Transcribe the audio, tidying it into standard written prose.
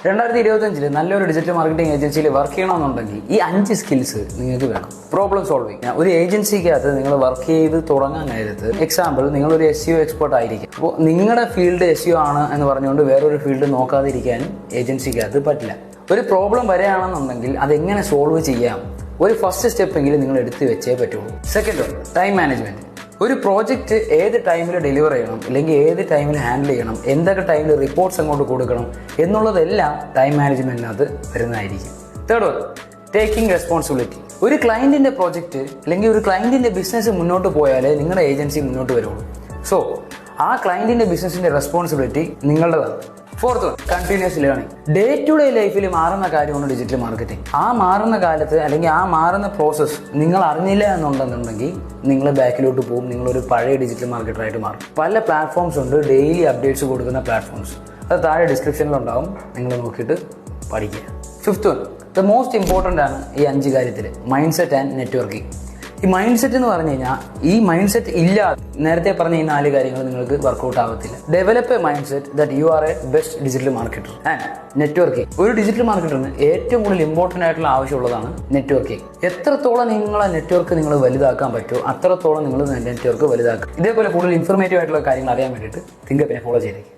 2025 നല്ലൊരു digital marketing ഏജൻസിയിൽ work ചെയ്യണമെന്നുണ്ടെങ്കിൽ ഈ 5 സ്കിൽസ് നിങ്ങൾക്ക് വേണം. Problem solving. ഒരു ഏജൻസിക്കകത്ത് നിങ്ങൾ വർക്ക് ചെയ്ത് തുടങ്ങാൻ നേരത്ത് എക്സാമ്പിൾ നിങ്ങളൊരു SEO എക്സ്പേർട്ട് ആയിരിക്കും. അപ്പോൾ നിങ്ങളുടെ ഫീൽഡ് SEO ആണ് എന്ന് പറഞ്ഞുകൊണ്ട് വേറൊരു ഫീൽഡ് നോക്കാതിരിക്കാനും ഏജൻസിക്കകത്ത് പറ്റില്ല. ഒരു പ്രോബ്ലം വരികയാണെന്നുണ്ടെങ്കിൽ അതെങ്ങനെ സോൾവ് ചെയ്യാം, ഒരു ഫസ്റ്റ് സ്റ്റെപ്പ് എങ്കിലും നിങ്ങൾ എടുത്തു വെച്ചേ പറ്റുള്ളൂ. Second, time management. ഒരു പ്രോജക്റ്റ് ഏത് ടൈമിൽ ഡെലിവർ ചെയ്യണം, അല്ലെങ്കിൽ ഏത് ടൈമിൽ ഹാൻഡിൽ ചെയ്യണം, എന്തൊക്കെ ടൈമിൽ റിപ്പോർട്ട്സ് അങ്ങോട്ട് കൊടുക്കണം എന്നുള്ളതെല്ലാം ടൈം മാനേജ്മെന്റിനകത്ത് വരുന്നതായിരിക്കും. Third, taking responsibility. ഒരു ക്ലയന്റിന്റെ പ്രോജക്റ്റ് അല്ലെങ്കിൽ ഒരു ക്ലയന്റിന്റെ ബിസിനസ് മുന്നോട്ട് പോയാലേ നിങ്ങളുടെ ഏജൻസി മുന്നോട്ട് വരുള്ളൂ. സോ ആ ക്ലയന്റിന്റെ ബിസിനസിന്റെ റെസ്പോൺസിബിലിറ്റി നിങ്ങളുടേതാണ്. Fourth, continuous learning. Day to day ലൈഫിൽ മാറുന്ന കാര്യമാണ് ഡിജിറ്റൽ മാർക്കറ്റിംഗ്. ആ മാറുന്ന കാലത്ത് അല്ലെങ്കിൽ ആ മാറുന്ന പ്രോസസ്സ് നിങ്ങൾ അറിഞ്ഞില്ല എന്നുണ്ടെന്നുണ്ടെങ്കിൽ നിങ്ങൾ ബാക്കിലോട്ട് പോകും, നിങ്ങളൊരു പഴയ ഡിജിറ്റൽ മാർക്കറ്ററായിട്ട് മാറും. പല പ്ലാറ്റ്ഫോംസ് ഉണ്ട്, ഡെയിലി അപ്ഡേറ്റ്സ് കൊടുക്കുന്ന പ്ലാറ്റ്ഫോംസ്. അത് താഴെ ഡിസ്ക്രിപ്ഷനിലുണ്ടാവും, നിങ്ങൾ നോക്കിയിട്ട് പഠിക്കുക. Fifth one, the most important ആണ് ഈ 5 കാര്യത്തിൽ, മൈൻഡ് സെറ്റ് ആൻഡ് നെറ്റ്വർക്കിംഗ്. ഈ മൈൻഡ് സെറ്റ് എന്ന് പറഞ്ഞു കഴിഞ്ഞാൽ ഈ മൈൻഡ് സെറ്റ് ഇല്ലാതെ നേരത്തെ പറഞ്ഞ ഈ 4 കാര്യങ്ങൾ നിങ്ങൾക്ക് വർക്കൗട്ട് ആവത്തില്ല. Develop A mind set that you are A best digital marketer. And networking. ഒരു ഡിജിറ്റൽ മാർക്കറ്ററിന് ഏറ്റവും കൂടുതൽ ഇമ്പോർട്ടൻ്റ് ആയിട്ടുള്ള ആവശ്യമുള്ളതാണ് നെറ്റ്വർക്കിംഗ്. എത്രത്തോളം നിങ്ങളെ നെറ്റ്വർക്ക് നിങ്ങൾ വലുതാക്കാൻ പറ്റുമോ അത്രത്തോളം നിങ്ങൾ നെറ്റ്വർക്ക് വലുതാക്കുക. ഇതേപോലെ കൂടുതൽ ഇൻഫർമേറ്റീവ് ആയിട്ടുള്ള കാര്യങ്ങൾ അറിയാൻ വേണ്ടിയിട്ട് തിങ്കപ്പിനെ ഫോളോ ചെയ്തേക്കും.